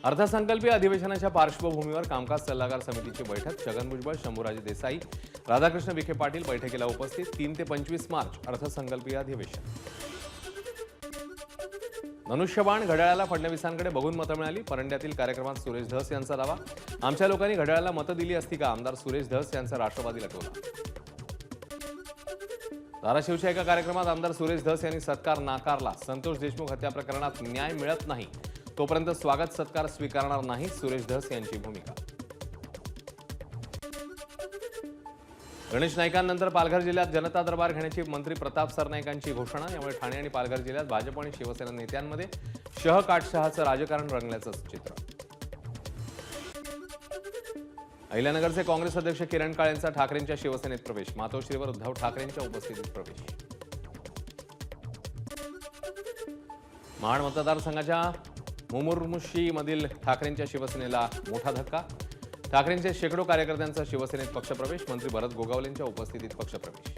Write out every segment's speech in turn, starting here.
अर्थसंकल्पीय अधिवेशनाच्या पार्श्वभूमीवर कामकाज सल्लागार समितीची बैठक. छगन भुजबळ, शंभूराजे देसाई, राधाकृष्ण विखे पाटील बैठकीला उपस्थित. 3 ते 25 मार्च अर्थसंकल्पीय अधिवेशन. धनुष्यबाण घड्याळाला फडणवीसांकडे बघून मतं मिळाली. परंड्यातील कार्यक्रमात सुरेश धस यांचा दावा. आमच्या लोकांनी घड्याळाला मतं दिली असती का? आमदार सुरेश धस यांचा राष्ट्रवादी लटवला. धाराशिवच्या एका कार्यक्रमात आमदार सुरेश धस यांनी सत्कार नाकारला. संतोष देशमुख हत्या प्रकरणात न्याय मिळत नाही तोपर्यंत स्वागत सत्कार स्वीकारणार नाही, सुरेश धस यांची भूमिका. गणेश नाईकांनंतर पालघर जिल्ह्यात जनता दरबार घेण्याची मंत्री प्रताप सरनाईकांची घोषणा. यामुळे ठाणे आणि पालघर जिल्ह्यात भाजप आणि शिवसेना नेत्यांमध्ये शह-काटशहाचं राजकारण रंगल्याचं चित्र. अहिल्यानगरचे काँग्रेस अध्यक्ष किरण काळे यांचा ठाकरेंच्या शिवसेनेत प्रवेश. मातोश्रीवर उद्धव ठाकरेंच्या उपस्थितीत प्रवेश. महाड मतदारसंघाच्या मुमुर्मुशीमधील ठाकरेंच्या शिवसेनेला मोठा धक्का. ठाकरेंचे शेकडो कार्यकर्त्यांचा शिवसेनेत पक्षप्रवेश. मंत्री भरत गोगावलेंच्या उपस्थितीत पक्षप्रवेश.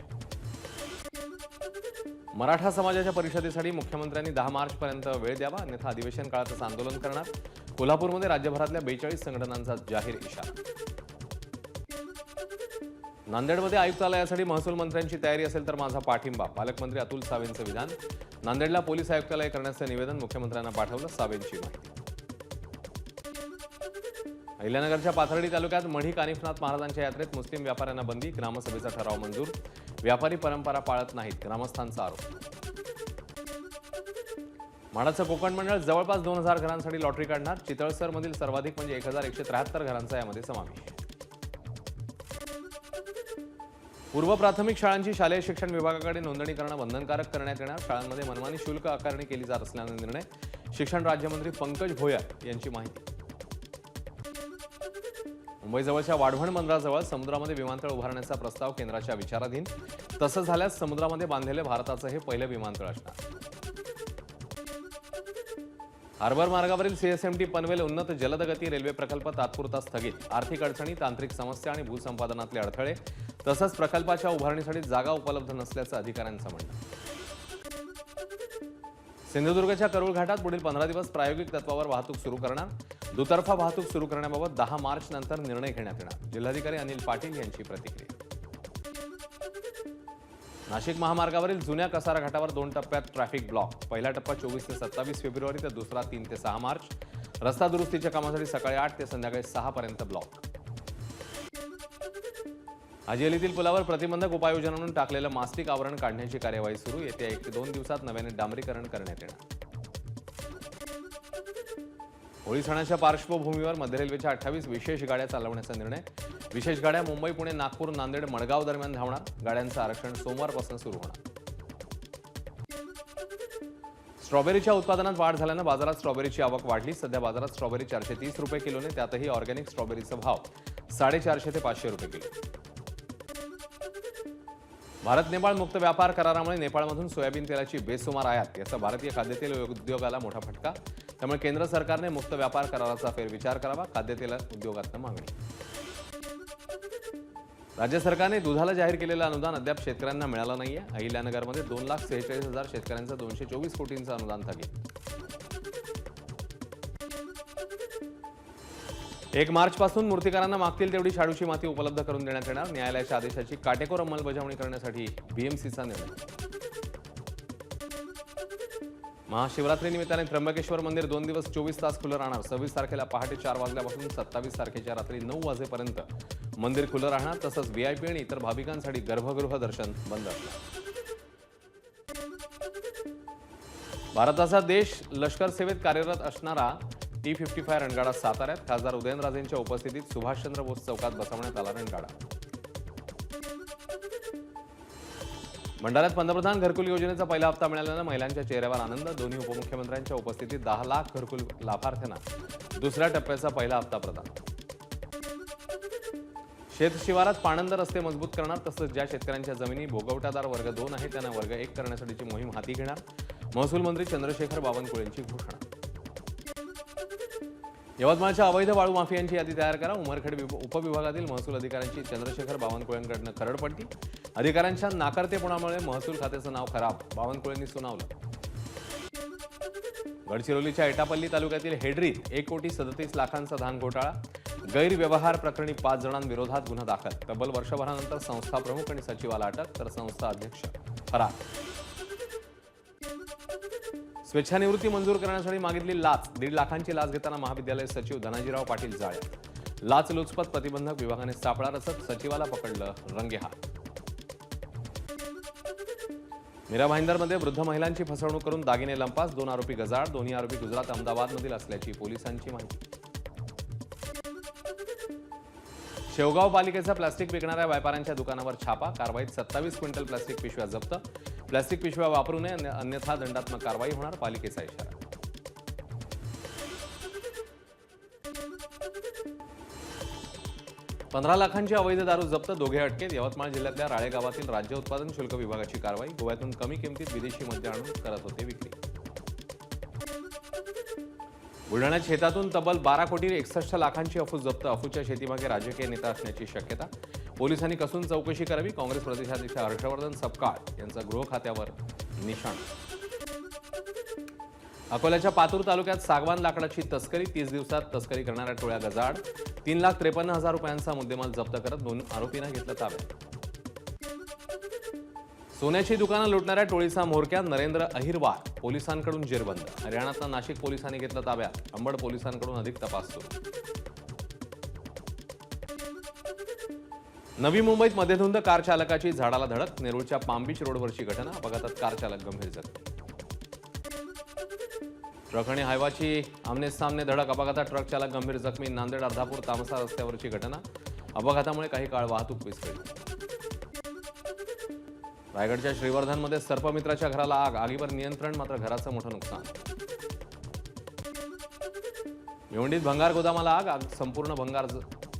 मराठा समाजाच्या परिषदेसाठी मुख्यमंत्र्यांनी 10 मार्चपर्यंत वेळ द्यावा, अन्यथा अधिवेशन काळातच आंदोलन करणार. कोल्हापूरमध्ये राज्यभरातल्या 42 संघटनांचा जाहीर इशारा. नांदेडमध्ये आयुक्तालयासाठी महसूल मंत्र्यांची तयारी असेल तर माझा पाठिंबा. पालकमंत्री अतुल सावेंचं विधान. नांदेडला पोलीस आयुक्तालय करण्याचं निवेदन मुख्यमंत्र्यांना पाठवलं, सावेंची माहिती. अहिल्यानगरच्या पाथर्डी तालुक्यात मढी कानिफनाथ महाराजांच्या यात्रेत मुस्लिम व्यापाऱ्यांना बंदी. ग्रामसभेचा ठराव मंजूर. व्यापारी परंपरा पाळत नाहीत, ग्रामस्थांचा आरोप. माडाचं कोकण मंडळ जवळपास 2000 घरांसाठी लॉटरी काढणार. चितळसरमधील सर्वाधिक म्हणजे 1173 घरांचा यामध्ये समावेश. पूर्व प्राथमिक शाळांची शालेय शिक्षण विभागाकडे नोंदणी करणं बंधनकारक करण्यात येणार. शाळांमध्ये मनमानी शुल्क आकारणी केली जात असल्याचा निर्णय. शिक्षण राज्यमंत्री पंकज भोयर यांची माहिती. मुंबईजवळच्या वाढवण बंदराजवळ समुद्रामध्ये विमानतळ उभारण्याचा प्रस्ताव केंद्राच्या विचाराधीन. तसं झाल्यास समुद्रामध्ये बांधलेले भारताचं हे पहिलं विमानतळ असणार. हार्बर मार्गावरील सीएसएमटी पनवेल उन्नत जलदगती रेल्वे प्रकल्प तात्पुरता स्थगित. आर्थिक अडचणी, तांत्रिक समस्या आणि भूसंपादनातले अडथळे तसंच प्रकल्पाच्या उभारणीसाठी जागा उपलब्ध नसल्याचं अधिकाऱ्यांचं म्हणणं. सिंधुदुर्गच्या करूळ घाटात पुढील 15 दिवस प्रायोगिक तत्वावर वाहतूक सुरू करणार. दुतर्फा वाहतूक सुरू करण्याबाबत 10 मार्च नंतर निर्णय घेण्यात येणार. जिल्हाधिकारी अनिल पाटील यांची प्रतिक्रिया. नाशिक महामार्गावरील जुन्या कसारा घाटावर 2 टप्प्यात ट्रॅफिक ब्लॉक. पहिला टप्पा 24 ते 27 फेब्रुवारी तर दुसरा 3 ते 6 मार्च. रस्ता दुरुस्तीच्या कामासाठी सकाळी 8 ते संध्याकाळी 6 पर्यंत ब्लॉक. हाजीअलीतील पुलावर प्रतिबंधक उपाययोजना म्हणून टाकलेलं मास्टिक आवरण काढण्याची कार्यवाही सुरू. येत्या 1 ते 2 दिवसात नव्याने डांबरीकरण करण्यात येणार. होळी सणाच्या पार्श्वभूमीवर मध्य रेल्वेच्या 28 विशेष गाड्या चालवण्याचा निर्णय. विशेष गाड्या मुंबई, पुणे, नागपूर, नांदेड, मडगाव दरम्यान धावणार. गाड्यांचं आरक्षण सोमवारपासून सुरू होणार. स्ट्रॉबेरीच्या उत्पादनात वाढ झाल्यानं बाजारात स्ट्रॉबेरीची आवक वाढली. सध्या बाजारात स्ट्रॉबेरी 430 रुपये किलोने, त्यातही ऑर्गॅनिक स्ट्रॉबेरीचा भाव 450 ते 500 रुपये किलो. भारत नेपाळ मुक्त व्यापार करारामुळे नेपाळमधून सोयाबीन तेलाची बेसुमार आयात. याचा भारतीय खाद्यतेल उद्योगाला मोठा फटका. त्यामुळे केंद्र सरकारने मुक्त व्यापार कराराचा फेरविचार करावा, खाद्यतेल उद्योगातून मागणी. राज्य सरकारने दुधाला जाहीर केलेलं अनुदान अद्याप शेतकऱ्यांना मिळालं नाहीये. अहिल्यानगरमध्ये 2,46,000 शेतकऱ्यांचं 224 कोटींचं अनुदान थकीत. 1 मार्चपासून मूर्तिकारांना मागतील तेवढी शाडूची माती उपलब्ध करून देण्यात येणार. न्यायालयाच्या आदेशाची काटेकोर अंमलबजावणी करण्यासाठी बीएमसीचा निर्णय. महाशिवरात्री निमित्ताने त्र्यंबकेश्वर मंदिर 2 दिवस 24 तास खुलं राहणार. 26 तारखेला पहाटे 4 वाजल्यापासून 27 तारखेच्या रात्री 9 वाजेपर्यंत मंदिर खुलं राहणार. तसंच व्हीआयपी आणि इतर भाविकांसाठी गर्भगृह दर्शन बंद असणार. भारताचा देश लष्कर सेवेत कार्यरत असणारा T-55 रणगाडा साताऱ्यात. खासदार उदयनराजेंच्या उपस्थितीत सुभाषचंद्र बोस चौकात बसवण्यात आला रणगाडा. भंडाऱ्यात पंतप्रधान घरकुल योजनेचा पहिला हप्ता मिळाल्यानं महिलांच्या चेहऱ्यावर आनंद. दोन्ही उपमुख्यमंत्र्यांच्या उपस्थितीत 10 लाख घरकुल लाभार्थ्यांना दुसऱ्या टप्प्याचा पहिला हप्ता प्रदान. शेतशिवारात पाणंद रस्ते मजबूत करणार. तसंच ज्या शेतकऱ्यांच्या जमिनी भोगवटादार वर्ग 2 आहे त्यांना वर्ग 1 करण्यासाठीची मोहीम हाती घेणार. महसूल मंत्री चंद्रशेखर बावनकुळेंची घोषणा. यवतमाळच्या अवैध वाळू माफियांची यादी तयार करा. उमरखेड उपविभागातील महसूल अधिकाऱ्यांची चंद्रशेखर बावनकुळेंकडून खरडपट्टी. अधिकाऱ्यांच्या नाकारतेपणामुळे महसूल खात्याचं नाव खराब, बावनकुळेंनी सुनावलं. गडचिरोलीच्या एटापल्ली तालुक्यातील हेडरीत 1,37,00,000 धान घोटाळा, गैरव्यवहार प्रकरणी 5 जणांविरोधात गुन्हा दाखल. तब्बल वर्षभरानंतर संस्था प्रमुख आणि सचिवाला अटक, तर संस्था अध्यक्ष फरार. स्वेच्छानिवृत्ती मंजूर करण्यासाठी मागितली लाच, 1.5 लाखांची लाच घेताना महाविद्यालय सचिव धनाजीराव पाटील जाळ्यात. लाचलुचपत प्रतिबंधक विभागाने सापळा रचत सचिवाला पकडलं रंगेहात. मीरा भाईंदरमध्ये वृद्ध महिलांची फसवणूक करून दागिने लंपास, 2 आरोपी गजाड, दोन्ही आरोपी गुजरात अहमदाबादमधील असल्याची पोलिसांची माहिती. शेवगाव पालिकेचा प्लास्टिक विकणाऱ्या व्यापाऱ्यांच्या दुकानावर छापा, कारवाईत 27 क्विंटल प्लास्टिक पिशव्या जप्त. प्लास्टिक पिशव्या वापरू नये अन्यथा दंडात्मक कारवाई होणार, पालिकेचा इशारा. $15 लाखांची अवैध दारू जप्त, दोघे अटकेत. यवतमाळ जिल्ह्यातल्या राळे गावातील राज्य उत्पादन शुल्क विभागाची कारवाई, गोव्यातून कमी किमतीत विदेशी मद्य आणून करत होते विक्री. बुलढाण्यात शेतातून तब्बल 12 कोटी 61 लाखांची अफू जप्त, अफूच्या शेतीमागे राजकीय नेता असण्याची शक्यता. पोलिसांनी कसून चौकशी करावी, काँग्रेस प्रदेशाध्यक्ष हर्षवर्धन सपकाळ यांचं गृह खात्यावर निशाण. अकोल्याच्या पातूर तालुक्यात सागवान लाकडाची तस्करी, 30 दिवसात तस्करी करणाऱ्या टोळ्या गजाड, 3,53,000 रुपयांचा मुद्देमाल जप्त करत 2 आरोपींना घेतलं ताब्यात. सोन्याची दुकानं लुटणाऱ्या टोळीचा म्होरक्या नरेंद्र अहिरवार पोलिसांकडून जेरबंद. हरियाणातल्या नाशिक पोलिसांनी घेतलं ताब्यात, अंबड पोलिसांकडून अधिक तपास सुरू. नवी मुंबईत मध्यधुंद कार चालकाची झाडाला धडक, नेरूळच्या पामबीच रोडवरची घटना, अपघातात कार चालक गंभीर जखमी. ट्रक आणि हायवाची आमने सामने धडक, अपघातात ट्रक चालक गंभीर जखमी. नांदेड अर्धापूर तामसा रस्त्यावरची घटना, अपघातामुळे काही काळ वाहतूक विस्कळीत. रायगडच्या श्रीवर्धनमध्ये सर्पमित्राच्या घराला आग, आगीवर नियंत्रण, मात्र घराचं मोठं नुकसान. भिवंडीत भंगार गोदामाला आग, संपूर्ण भंगार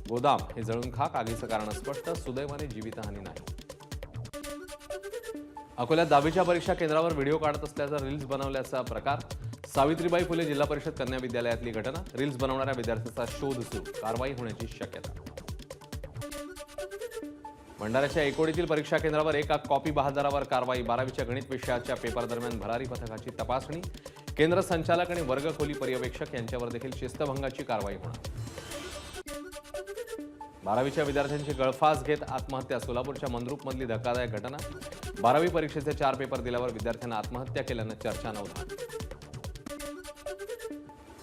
गोदाम हे जळून खाक, आगीचं कारण स्पष्ट, सुदैवाने जीवितहानी नाही. अकोल्यात 10वीच्या परीक्षा केंद्रावर व्हिडिओ काढत असल्याचा रील्स बनवल्याचा प्रकार, सावित्रीबाई फुले जिल्हा परिषद कन्या विद्यालयातली घटना, रील्स बनवणाऱ्या विद्यार्थ्याचा शोध सुरू, कारवाई होण्याची शक्यता. भंडाऱ्याच्या एकोडीतील परीक्षा केंद्रावर एका कॉपी बहादरावर कारवाई, 12वीच्या गणित विषयाच्या पेपर दरम्यान भरारी पथकाची तपासणी, केंद्र संचालक आणि वर्गखोली पर्यवेक्षक यांच्यावर देखील शिस्तभंगाची कारवाई होणार. 12वीच्या विद्यार्थ्यांची गळफास घेत आत्महत्या, सोलापूरच्या मंद्रुपमधली धक्कादायक घटना, 12वी परीक्षेचे 4 पेपर दिल्यावर विद्यार्थ्यांना आत्महत्या केल्यानं चर्चांना उधाण.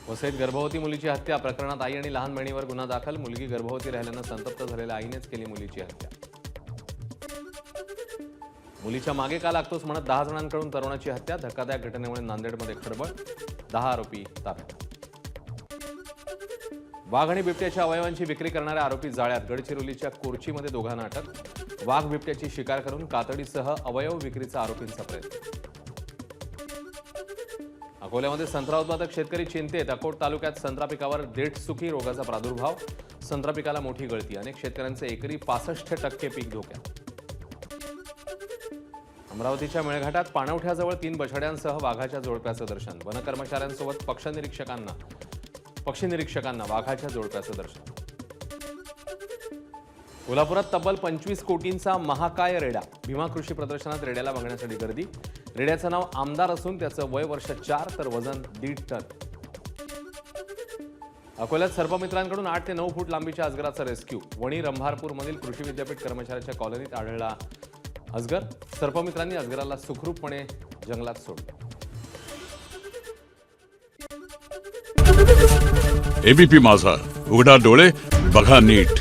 वसईत गर्भवती मुलीची हत्या प्रकरणात आई आणि लहान बहिणीवर गुन्हा दाखल, मुलगी गर्भवती राहिल्यानं संतप्त झालेल्या आईनेच केली मुलीची हत्या. मुलीच्या मागे का लागतोस म्हणत 10 जणांकडून तरुणाची हत्या, धक्कादायक घटनेमुळे नांदेडमध्ये खळबळ, 10 आरोपी ताब्यात. वाघ आणि बिबट्याच्या अवयवांची विक्री करणाऱ्या आरोपी जाळ्यात, गडचिरोलीच्या कोरचीमध्ये दोघांना अटक, वाघ बिबट्याची शिकार करून कातडीसह अवयव विक्रीचा आरोपींचा प्रयत्न. अकोल्यामध्ये संत्रा उत्पादक शेतकरी चिंतेत, अकोट तालुक्यात संत्रा पिकावर देठसुखी रोगाचा प्रादुर्भाव, संत्रा पिकाला मोठी गळती, अनेक शेतकऱ्यांचे एकरी 65% पीक धोक्यात. अमरावतीच्या मेळघाटात पाणवठ्याजवळ 3 बछड्यांसह वाघाच्या जोडप्याचं दर्शन, वनकर्मचाऱ्यांसोबत पक्षी निरीक्षकांना वाघाच्या जोडप्याचं दर्शन. कोल्हापुरात तब्बल 25 कोटींचा महाकाय रेडा, भीमा कृषी प्रदर्शनात रेड्याला बघण्यासाठी गर्दी. रेड्याचं नाव आमदार असून त्याचं वय वर्ष 4 तर वजन 1.5 टन. अकोल्यात सर्पमित्रांकडून 8 ते 9 फूट लांबीच्या अजगराचं रेस्क्यू, वणी रंभारपूरमधील कृषी विद्यापीठ कर्मचाऱ्याच्या कॉलनीत आढळला अजगर, सर्पमित्रांनी अजगराला सुखरूपपणे जंगलात सोडले. एबीपी माझा, उघडा डोळे बघा नीट.